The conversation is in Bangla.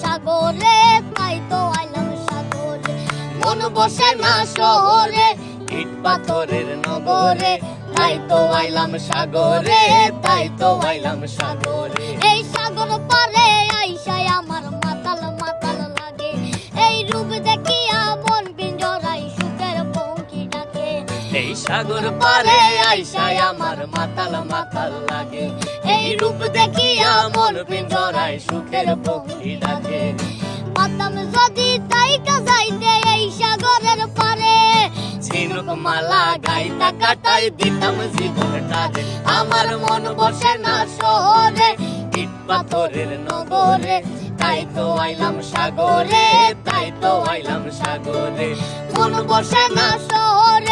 সাগরে, তাই তো আইলাম সাগরে। মন বসে না শহরে, ইট পাথরের নগরে, তাই তো আইলাম সাগরে, তাই তো আইলাম সাগরে। এই সাগর পারে আইসায় আমার মাতাল মাতাল লাগে, এই রূপ দেখিয়া মন পিঞ্জরায় সুখের পঙ্খী ডাকে। এই সাগর পারে আইসায় আমার মাতাল মাতাল লাগে, এই রূপ দেখিয়া মন পিঞ্জরায় সুখের পক্ষী ডাকে। পাতাম যদি তাই কাজাইতে এই সাগরের পারে, ঝিনুক মালা গাইতা কাটাই দিতাম জীবনটারে। আমার মন বসে না শহরে, ইট পাথরের নগরে, তাই তো আইলাম সাগরে, তাই তো আইলাম সাগরে। মন বসে না শহরে,